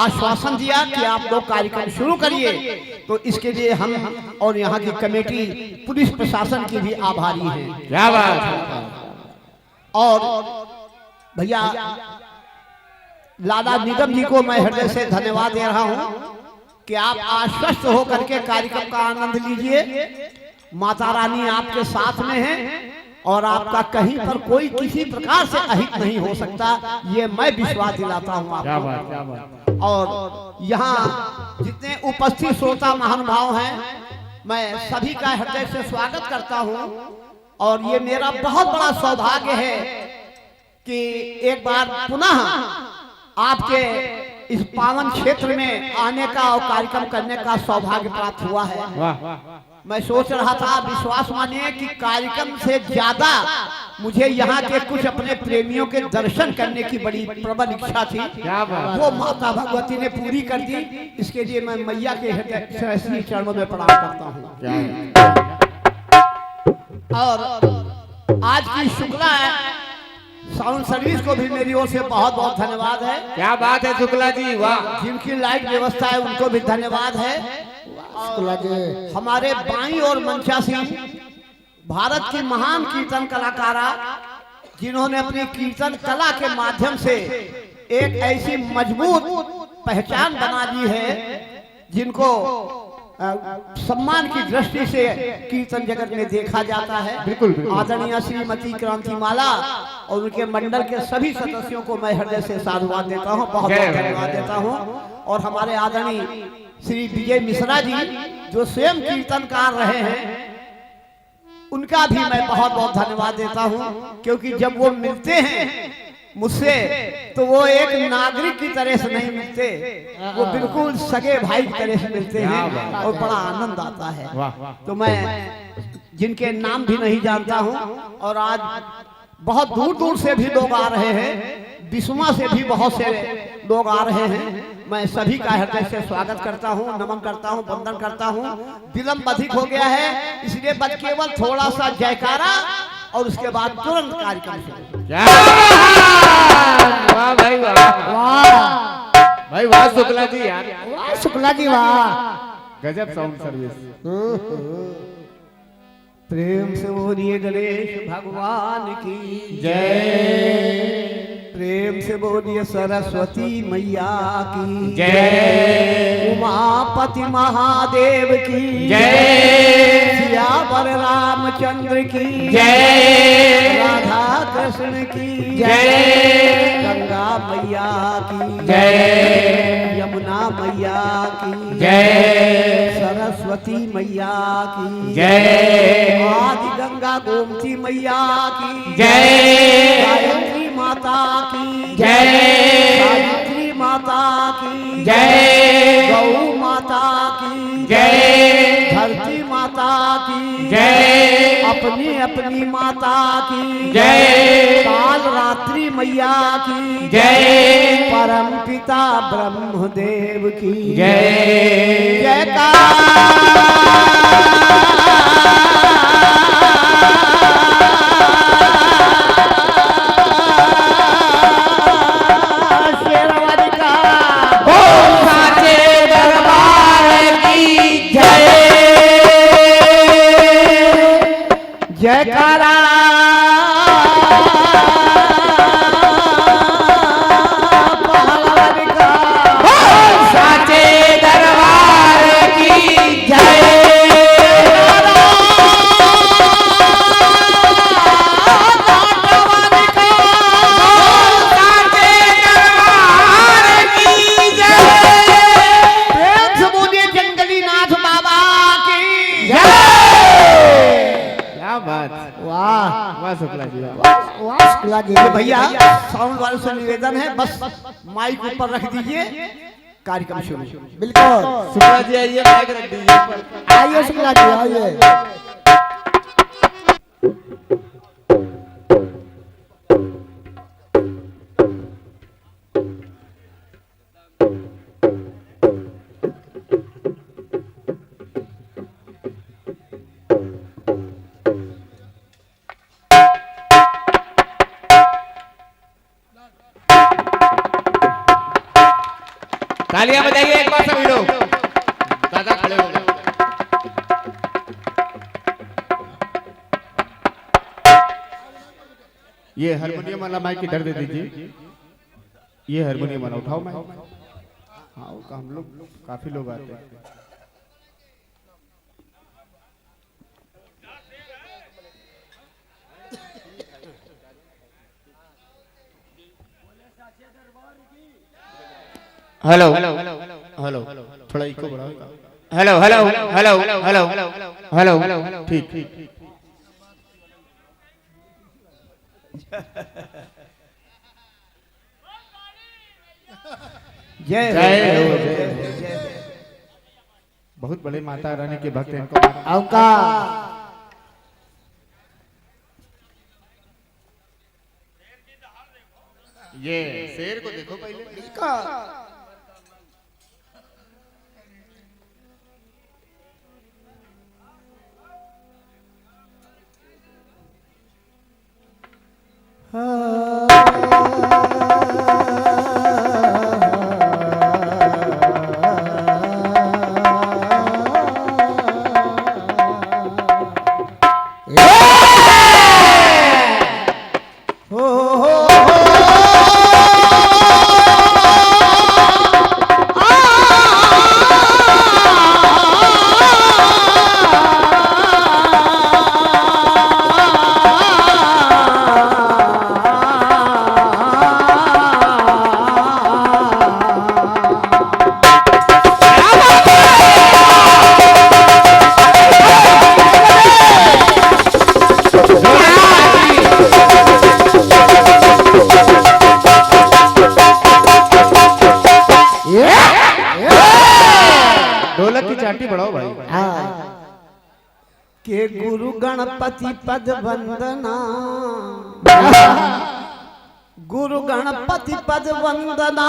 आश्वासन दिया कि आप लोग कार्यक्रम शुरू करिए, तो इसके लिए हम और यहाँ की कमेटी पुलिस प्रशासन की भी आभारी है। क्या बात है। और भैया लाला निगम जी को मैं हृदय से धन्यवाद दे रहा हूँ कि आप आश्वस्त होकर के कार्यक्रम का आनंद लीजिए। माता रानी आपके साथ में है और आपका कहीं पर कोई किसी प्रकार से अहित नहीं हो सकता, ये मैं विश्वास दिलाता हूँ आपको। और यहाँ जितने उपस्थित श्रोता महानुभाव हैं, मैं सभी का हृदय से स्वागत करता हूँ। और ये मेरा बहुत बड़ा सौभाग्य है कि एक बार पुनः आपके इस पावन क्षेत्र में आने का और कार्यक्रम करने का सौभाग्य प्राप्त हुआ है। मैं सोच रहा था, विश्वास मानिए कि कार्यक्रम से ज्यादा मुझे यहाँ के कुछ अपने प्रेमियों के दर्शन करने की बड़ी प्रबल इच्छा थी, वो माता भगवती ने पूरी कर दी। इसके लिए मैं मैया के हृदय चरणों में प्रणाम करता हूँ। और आज की शुक्ला साउंड सर्विस को भी मेरी ओर से बहुत बहुत धन्यवाद है। क्या बात है शुक्ला जी, वाह। जिनकी लाइट व्यवस्था है उनको भी धन्यवाद है। हमारे बाईं और मंचा सिंह भारत की महान कीर्तन कलाकारा, जिन्होंने अपनी कीर्तन कला के माध्यम से एक ऐसी मजबूत पहचान बना दी है, जिनको सम्मान की दृष्टि से कीर्तन जगत में देखा जाता है। बिल्कुल। आदरणीय श्रीमती क्रांतिमाला और उनके मंडल के सभी सदस्यों को मैं हृदय से साधुवाद देता हूँ, बहुत बहुत धन्यवाद देता हूँ। और हमारे आदरणीय श्री विजय मिश्रा जी, जो स्वयं कीर्तनकार रहे हैं, उनका भी मैं बहुत बहुत धन्यवाद देता हूँ। क्योंकि जब वो मिलते हैं मुझसे तो वो एक नागरिक की तरह से नहीं मिलते, वो बिल्कुल सगे भाई की तरह से मिलते हैं और बड़ा आनंद आता है। तो मैं जिनके नाम भी नहीं जानता हूँ, और आज बहुत दूर दूर से भी लोग आ रहे हैं, बिस्मा से भी बहुत से लोग आ रहे हैं, मैं सभी का हृदय से स्वागत करता हूँ, नमन करता हूँ, वंदन करता हूँ। विलंब अधिक हो गया है, इसलिए बस केवल थोड़ा सा जयकारा और उसके बाद तुरंत कार्यक्रम शुरू। वाह भाई वाह, वाह भाई वाह शुक्ला जी यार, वाह शुक्ला जी वाह, गजब साउंड सर्विस। प्रेम से बोलिए गणेश भगवान की जय, प्रेम से बोलिए सरस्वती मैया की जय, उमापति महादेव की जय, सियावर रामचंद्र की जय, राधा कृष्ण की जय, गंगा मैया की जय, यमुना मैया की जय, सरस्वती मैया की जय, आदि गंगा गोमती मैया की जय, गायत्री माता की जय, सावित्री माता की जय, गौ माता की जय, धरती माता की जय, अपनी अपनी माता की जय, काल रात्रि मैया की जय, परम पिता ब्रह्मदेव की जय, जयकारा पहलवान का साचे दरबार की जय, साचे दरबार की जय, प्रेम से बोलिए जंगली नाथ बाबा की बात, वाह वाह शुक्ला जी, वाह शुक्ला जी। भैया साउंड वाले से निवेदन है, बस माइक ऊपर रख दीजिए, कार्यक्रम शुरू। बिल्कुल शुक्ला जी आइए, माइक रख दीजिए, आइए शुक्ला जी आइए। तालियां बजाइए एक बार सभी लोग। दादा खड़े हो गए। ये हारमोनियम वाला माइक इधर दे दीजिए। ये हारमोनियम वाला उठाओ माइक। हाँ हम लोग काफी लोग आते हैं। हेलो हेलो थोड़ा इको बढ़ाओ। Hello hello hello hello hello ठीक ठीक। जय जय बहुत बड़े माता रानी के भक्त हैं इनको। अवकाश ये शेर को देखो पहले। ढोलक की चाटी बढ़ाओ भाई। के गुरु गणपति पद वंदना, गुरु गणपति पद वंदना,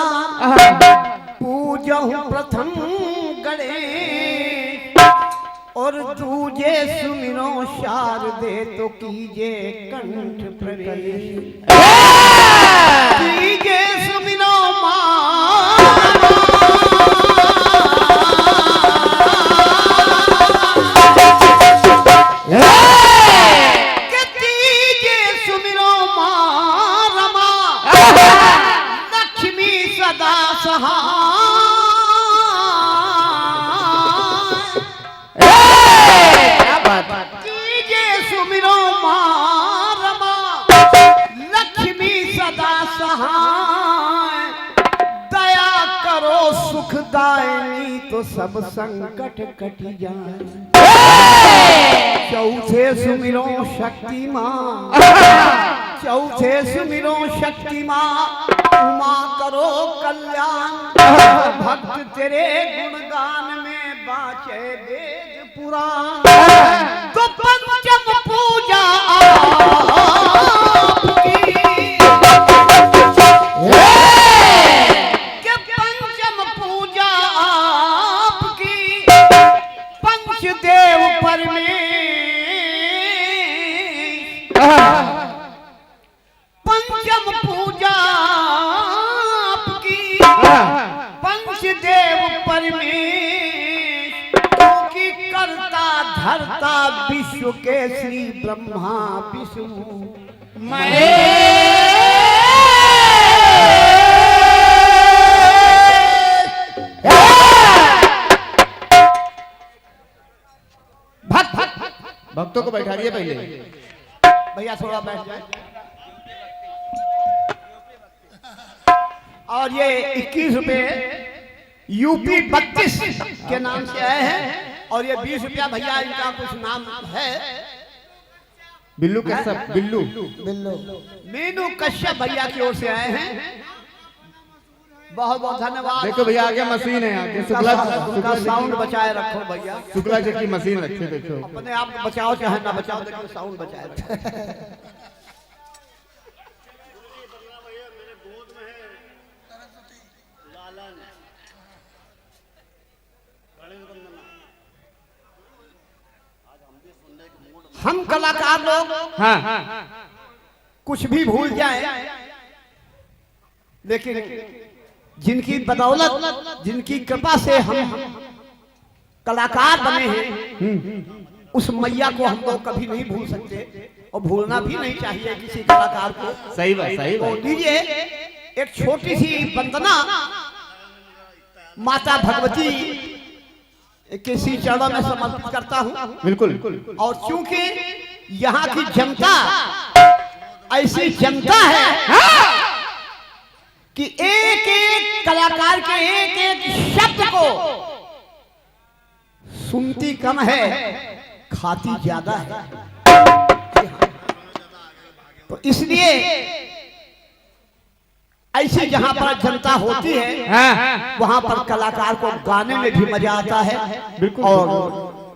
पूजहु प्रथम गणेश और दूजे सुमिरो शारदे तो कीजे कंठ प्रवेश, कीजे सुमिरो लक्ष्मी सदा कीजे सुमिरो रमा, लक्ष्मी सदा सहाय, दया करो सुखदायिनी तो सब संकट कट जाए। चौथे सुमिरो शक्तिमान, चौथे सुमिरो शक्तिमान, उमा करो कल्याण, भक्त तेरे गुणगान में बाचे वेद पुराण, तो पंचम पूजा आपकी, के पंचम पूजा आपकी, पंचदेव परमेश, पंचम पूजा आपकी, पंचदेव परमेश, क्योंकि करता धरता विश्व के श्री ब्रह्मा विष्णु महेश। भक्तों को बैठा दिए पहले। भैया थोड़ा बैठ जाए। और ये 21 रुपए यूपी 32 के नाम से आए हैं, और ये 20 रुपया भैया इनका कुछ नाम है, बिल्लू कश्यप, बिल्लू मीनू कश्यप भैया की ओर से आए हैं। बहुत बहुत धन्यवाद। देखो भैया आगे मशीन है, आगे उनका साउंड बचाए रखो भैया। शुक्ला जी की मशीन रखे, देखो अपने आप को बचाओ चाहे ना बचाओ, देखो साउंड बचाए रखो। हम कलाकार लोग कुछ भी भूल जाए, लेकिन जिनकी बदौलत, जिनकी कृपा से हम कलाकार बने हैं, उस मैया को हम लोग कभी नहीं भूल सकते और भूलना भी नहीं चाहिए किसी कलाकार को। सही बात, सही बात। दीजिए एक छोटी सी वंदना माता भगवती के श्री चरणों में समर्पित करता हूं। बिल्कुल। और चूंकि यहाँ की जनता ऐसी जनता है कि एक एक कलाकार के एक एक शब्द को सुनती कम है, खाती ज्यादा है। तो इसलिए ऐसी जहां पर जनता होती है वहां पर कलाकार को गाने में भी मजा आता है। बिल्कुल। और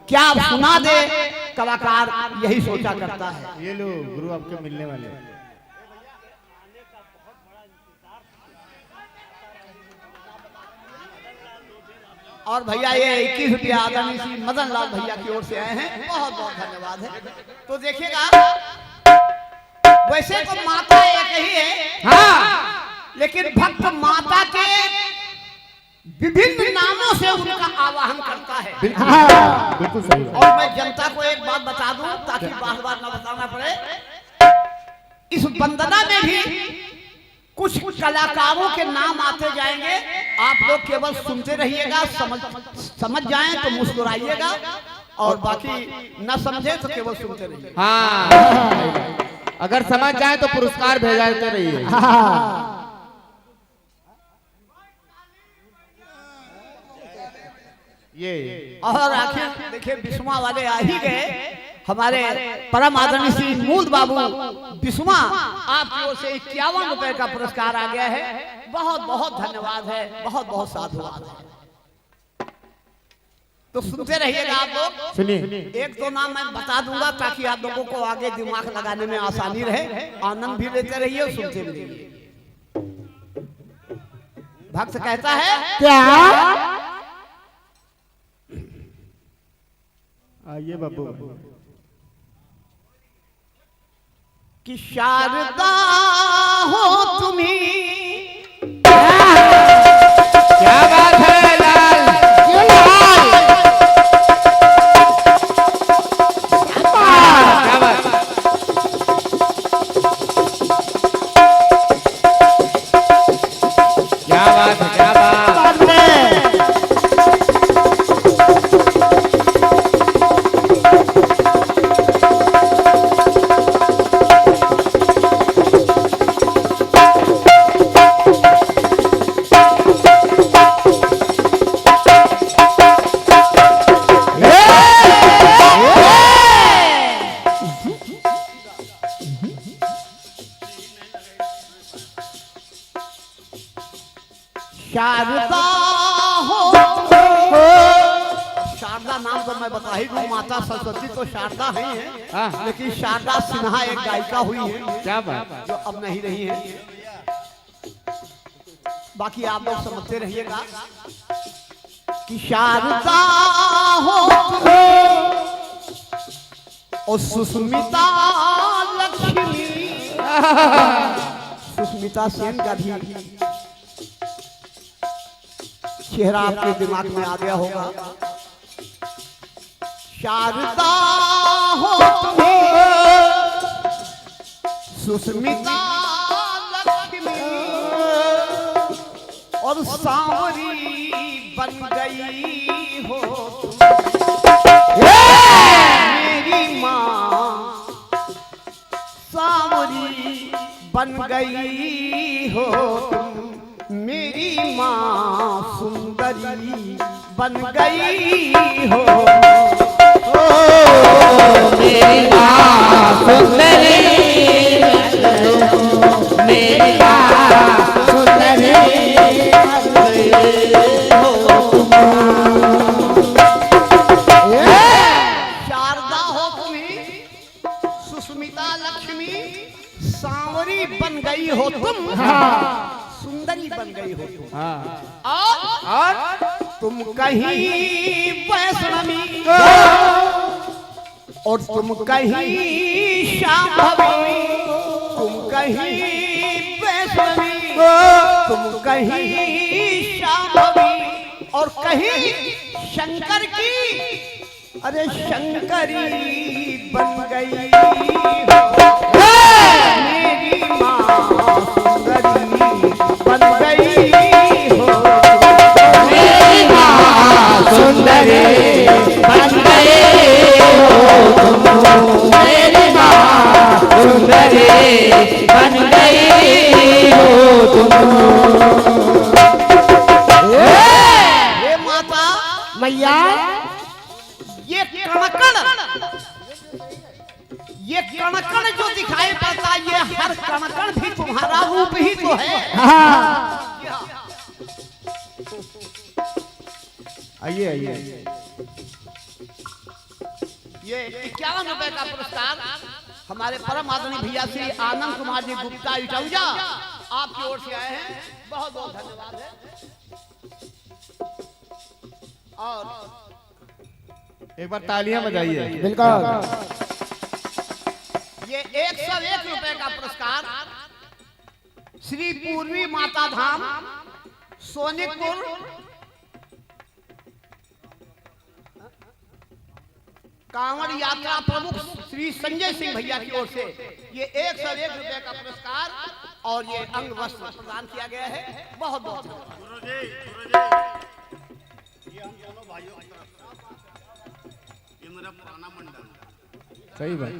क्या सुना दे कलाकार, यही सोचा करता है। ये लो गुरु आपके मिलने वाले हैं। और भैया ये 21 रुपया आदरणीय श्री मदन लाल भैया की ओर से आए हैं, बहुत बहुत धन्यवाद है। तो देखिएगा, वैसे तो माता एक ही है, हाँ, लेकिन भक्त माता के विभिन्न नामों से उनका आवाहन करता है। बिल्कुल सही। और मैं जनता को एक बात बता दूं ताकि बार बार न बताना पड़े, इस वंदना में भी कुछ कलाकारों के नाम आते जाएंगे। आप लोग केवल सुनते रहिएगा, समझ जाएं तो मुस्कुराइएगा, और बाकी न समझे तो केवल सुनते रहिए। हाँ, अगर समझ जाए तो पुरस्कार भेजाते रहिए। ये और आखिर देखिए बिस्मा वाले आ ही गए, हमारे परम आदरणीय श्री मूल बाबू बिस्मा, आपकी ओर से 51 रुपए का पुरस्कार आ गया है। बहुत बहुत धन्यवाद है, बहुत बहुत साधुवाद है। तो सुनते रहिएगा आप लोग। सुनिए, एक दो नाम मैं बता दूंगा ताकि आप लोगों को आगे दिमाग लगाने में आसानी रहे। आनंद भी लेते रहिए और सुनते भी रहिए। भक्त कहता है क्या? आइए बाबू। कि शारदा हो तुम्ही, क्या बात है लाल, क्या बात। क्या बात है, क्या बात। शारदा हो, शारदा नाम तो मैं बता ही दूं, माता सरस्वती तो शारदा ही है, लेकिन शारदा सिन्हा एक गायिका हुई है। क्या बात। जो अब नहीं रही है। बाकी आप लोग समझते रहिएगा कि शारदा हो और सुष्मिता लक्ष्मी, सुष्मिता सेन का भी चेहरा आपके दिमाग में आ गया होगा। शारदा हो सुष्मिता लक्ष्मी और सांवरी बन गई हो मेरी माँ, सांवरी बन गई हो मेरी माँ, सुंदरी बन गई हो मेरी माँ सुंदरी, मेरी माँ सुंदरी शारदा हो तुम्ही, सुष्मिता लक्ष्मी, सांवरी बन गई हो तुम, सुंदरी बन गई हो तुम, और तुम कहीं वैष्णवी और तुम कहीं शांभवी, तुम कहीं वैष्णवी तुम कहीं शांभवी और कहीं शंकर की, अरे शंकरी बन गई मेरी माँ सुंदरी बन गई हो, मेरी माँ सुंदरी बन गई हो तुम, मेरी माँ सुंदरी बन गई हो तुम। हे माता मैया ये कणकण जो दिखाई पड़ता, ये हर कणकण भी तुम्हारा रूप ही तो है। आइए आइए। ये 51 रुपए का पुरस्कार हमारे परम आदरणीय भैया श्री आनंद कुमार जी गुप्ता इटौजा आपकी ओर से आए हैं, बहुत बहुत धन्यवाद है। और एक बार तालियां बजाइए। बिल्कुल। ये 101 रुपए का पुरस्कार श्री पूर्वी माता धाम सोनितपुर कांवड़ यात्रा प्रमुख श्री संजय सिंह भैया की ओर से ये 101 रुपए का पुरस्कार और ये अंग वस्त्र प्रदान किया गया है। बहुत बहुत धन्यवाद। सही बात।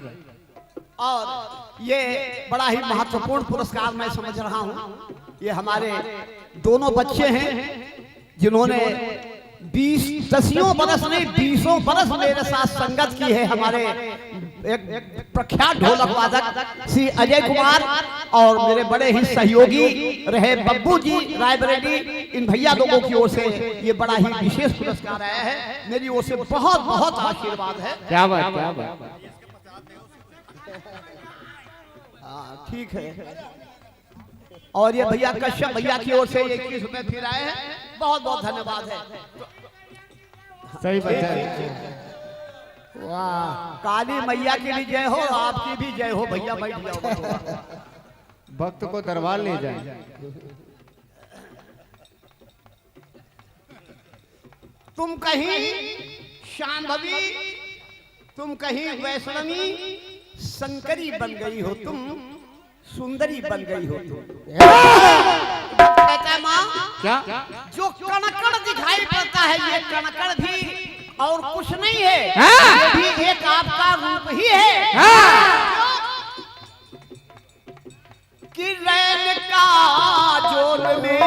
और ये बड़ा ही महत्वपूर्ण पुरस्कार मैं समझ रहा हूँ। ये हमारे दोनों बच्चे हैं जिन्होंने 10 बरस नहीं 20 बरस मेरे साथ संगत की है। हमारे एक प्रख्यात ढोलक वादक श्री अजय कुमार और मेरे बड़े ही सहयोगी रहे बब्बू जी रायबरेली, इन भैया लोगों की ओर से ये बड़ा ही विशेष पुरस्कार आया है। मेरी ओर से बहुत बहुत आशीर्वाद है। क्या बात, क्या बात। हाँ ठीक है। और ये भैया कश्यप भैया की ओर से 21 रुपए फिर आए हैं, बहुत बहुत धन्यवाद है। सही बात है। वाह, काली मैया की भी जय हो, आपकी भी जय हो भैया। बैठ जाओ। भक्त को दरबार ले जाए। तुम कहीं शांभवी, तुम कहीं वैष्णवी, शंकरी बन गई हो तुम, सुंदरी बन गई हो तुम। कहता है माँ, क्या जो कणकण दिखाई पड़ता है ये कणकण भी और कुछ नहीं है, ये भी एक आपका रूप ही है। कि रैन का जोर में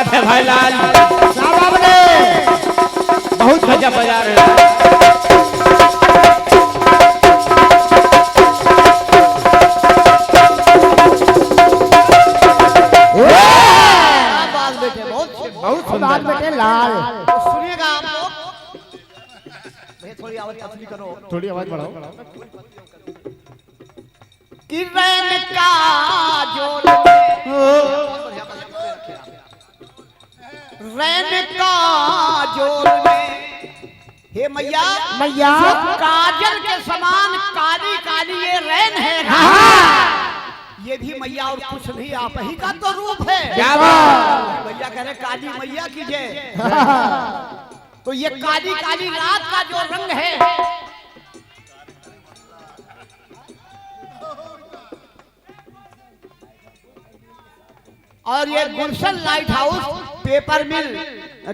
है भाई लाल, बहुत गजब बजा रहे हो। बहुत सुंदर बेटे लाल। सुनिएगा आप लोग, थोड़ी आवाज पतली करो, थोड़ी आवाज बढ़ाओ। कि रैन का जोर रैन का जोर में, हे मैया मैया काजल के समान काली काली ये रैन है। ये भी मैया और कुछ नहीं, आप ही का तो रूप है। क्या बात। भैया कह रहे काली मैया की जय। तो ये काली काली रात का जो रंग है, और ये Gulshan light house paper mill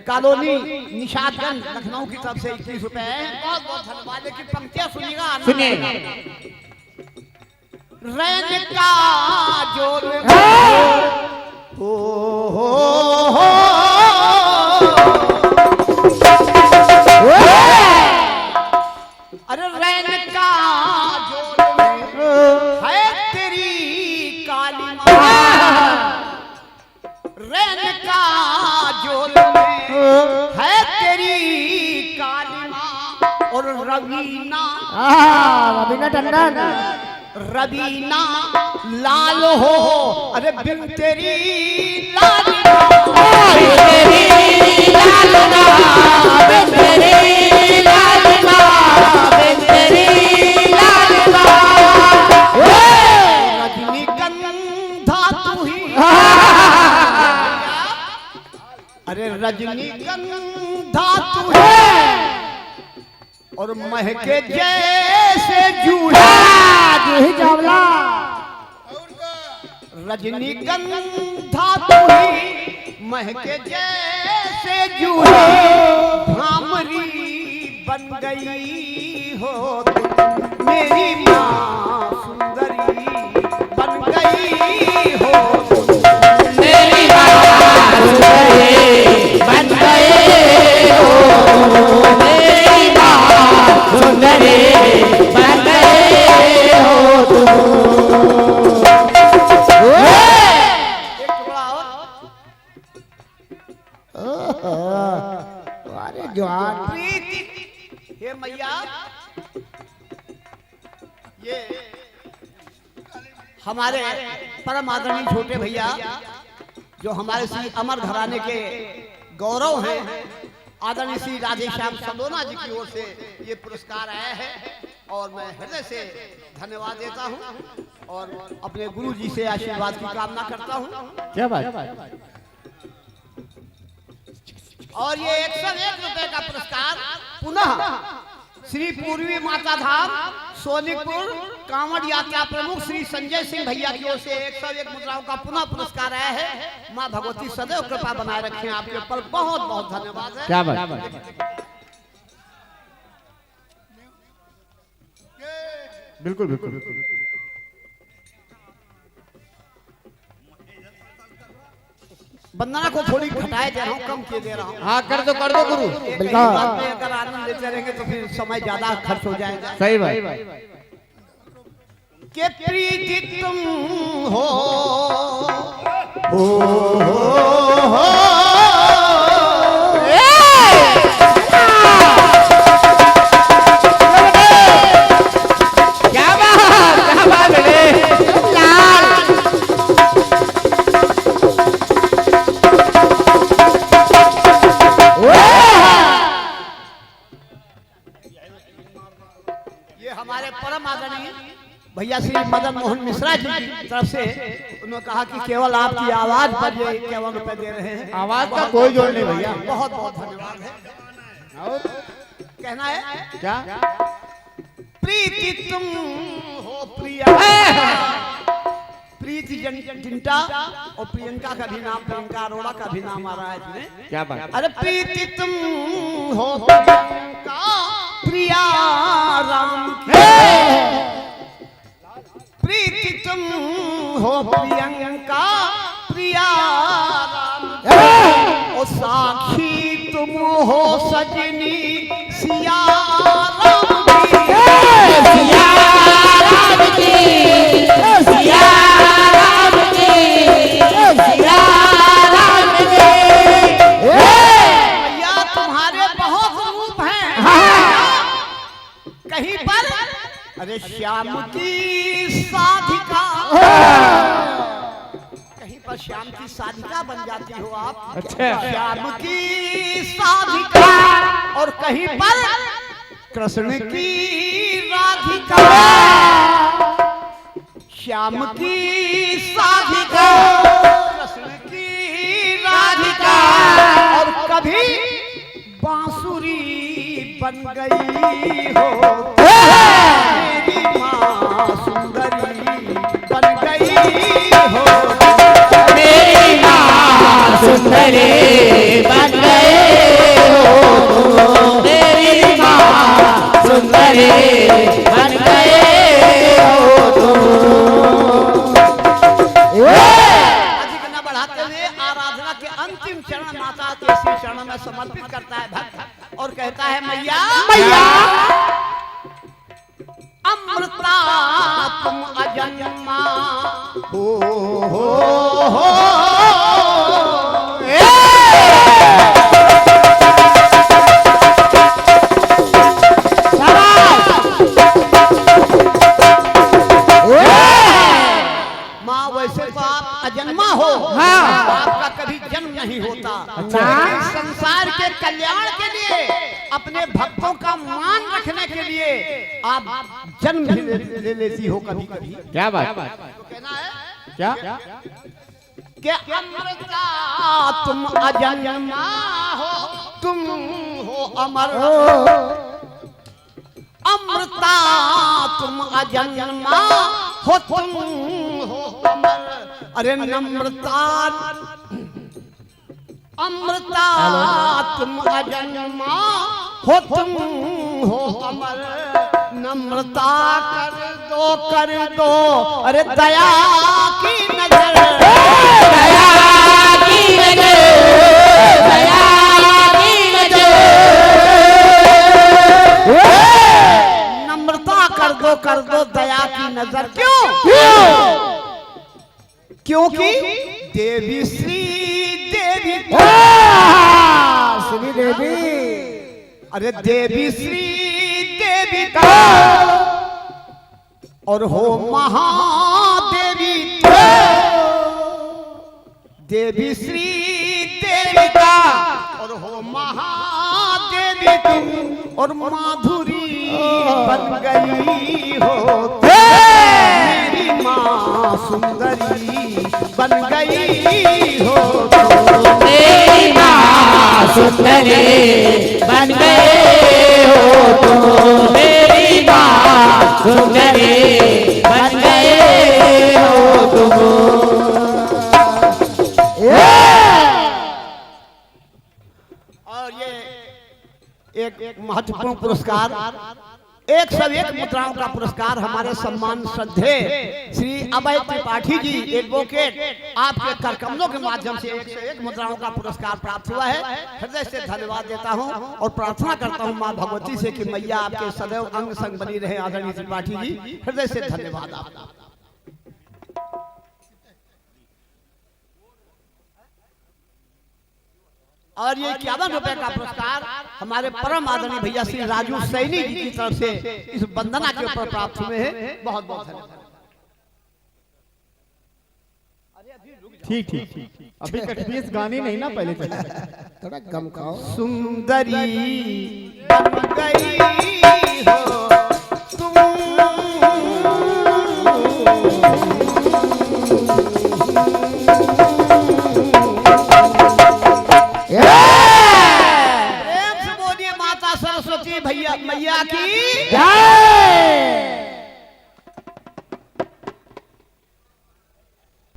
colony Nishatganj Lucknow की तरफ से 21 रुपए है। बहुत बहुत धन्यवाद। लेकिन पंक्तियां सुनिएगा, सुनिए। रैन का जोर हो अरे रैन का जोर है तेरी काली माँ, रैन का जोर है तेरी काली माँ। रवीना टंडन। रवीना लाल हो, अरे बिन तेरी लाल रजनीगंधा तू ही, अरे रजनीगंधा तू है और महके जैसे जूड़ा चावला। रजनीगंधा तू ही महके जैसे जूड़ा, भ्रामरी बन गई हो तुम, मेरी माँ सुंदरी बन गई हो तुम, मेरी माँ सुंदरी बन गई हो, मेरी माँ सुंदरी बन गई हो तुम। एक टुकड़ा और। अरे जवान प्रीति हे मैया, ये हमारे परम आदरणीय छोटे भैया जो हमारे श्री अमर घराने के गौरव हैं, आदरणीय श्री राधेश्याम सलोना जी की ओर से ये पुरस्कार आया है और मैं हृदय से धन्यवाद देता हूं और अपने गुरु जी से आशीर्वाद की कामना करता हूं। क्या बात। और ये 101 रुपए का पुरस्कार पुनः श्री पूर्वी माता धाम सोनिकपुर कांवड़ यात्रा प्रमुख श्री संजय सिंह भैया की ओर से 101 मुद्राओं का पुनः पुरस्कार आया है। माँ भगवती सदैव कृपा बनाए रखें आपके ऊपर, बहुत बहुत धन्यवाद है। क्या बात। बिल्कुल बिल्कुल। वंदना को थोड़ी घटाए दे रहा हूँ, कम किए दे रहा हूँ। हाँ कर दो गुरु। एक ही बात में अगर आनंद लेते रहेंगे तो फिर समय ज्यादा खर्च हो जाएगा। सही बात। के प्रीति तुम हो, क्या बात है लाल। ये हमारे परम आदरणीय भैया श्री मदन मोहन मिश्रा जी की तरफ से उन्होंने कहा कि केवल आपकी आवाज पर ये 51 रुपए दे रहे हैं। आवाज का कोई जोड़ नहीं भैया। बहुत बहुत धन्यवाद है। और कहना है क्या। प्रीति तुम हो प्रिया, प्रीति जिंटा और प्रियंका का भी नाम, प्रियंका अरोड़ा का भी नाम आ रहा है इसमें। क्या बात। अरे प्रीति तुम हो प्रियंका प्रिया राम की, प्रीति तुम हो प्रियंका प्रिया राम, और साक्षी तुम हो सजनी सिया राम की, सिया राम की, सिया राम की, सिया राम की। भैया तुम्हारे बहुत रूप हैं कहीं पर, अरे श्याम की साधिका, कहीं पर श्याम की साधिका बन जाती हो आप। अच्छा। श्याम की साधिका और कहीं पर कृष्ण की राधिका, श्याम की साधिका कृष्ण की राधिका, और कभी बांसुरी बन गई हो मेरी माँ सुंदरी बन गई हो, मेरी माँ सुंदरी बन गए हो, मेरी माँ सुंदरी बन गए हो तुम। अधिक न बढ़ाते हुए आराधना के अंतिम चरण माता के श्री चरणों में समर्पित करता है भक्त और कहता है मैया मैया अमृता तुम अजन्मा हो के कल्याण के लिए, अपने भक्तों का मान रखने के लिए आप जन्म भी ले लेती हो कभी कभी। क्या बात, तो कहना है क्या कि अमृता तुम अजन्मा हो, तुम हो अमर। अमृता तुम अजन्मा हो, तुम हो अमर। अरे नम्रता, अमृता तुम अजन्मा हो, तुम हो अमर। नम्रता कर दो अरे दया की नजर, दया की नजर, दया की नजर। नम्रता कर दो दया की नजर। क्यों? क्योंकि देवी श्री देवी, श्री देवी, अरे देवी श्री देवी का और हो महादेवी, देवी श्री देवी का और हो महादेवी तुम, और माधुरी बन गई हो मेरी माँ सुंदरी बन गई हो। मेरी माँ सुंदरी बन गए हो तुम, मेरी माँ सुंदरी बन गए हो तुम। और ये एक महत्वपूर्ण पुरस्कार, 101 मुद्राओं का पुरस्कार हमारे सम्मान श्रद्धेय श्री अभय त्रिपाठी जी एडवोकेट, आपके करकमलों के माध्यम से 101 मुद्राओं का पुरस्कार प्राप्त हुआ है। हृदय से धन्यवाद देता हूं और प्रार्थना करता हूं मां भगवती से कि मैया आपके सदैव अंग संग बनी रहे। आदरणीय त्रिपाठी जी, हृदय से धन्यवाद आपका। और ये 51 रुपए का पुरस्कार हमारे परम आदरणीय भैया श्री राजू सैनी जी की तरफ से इस वंदना के ऊपर प्राप्त हुए हैं। बहुत बहुत धन्यवाद। ठीक ठीक, अभी कटपीस गाने नहीं ना, पहले चले थोड़ा गम खाओ। सुंदरी बन गई हो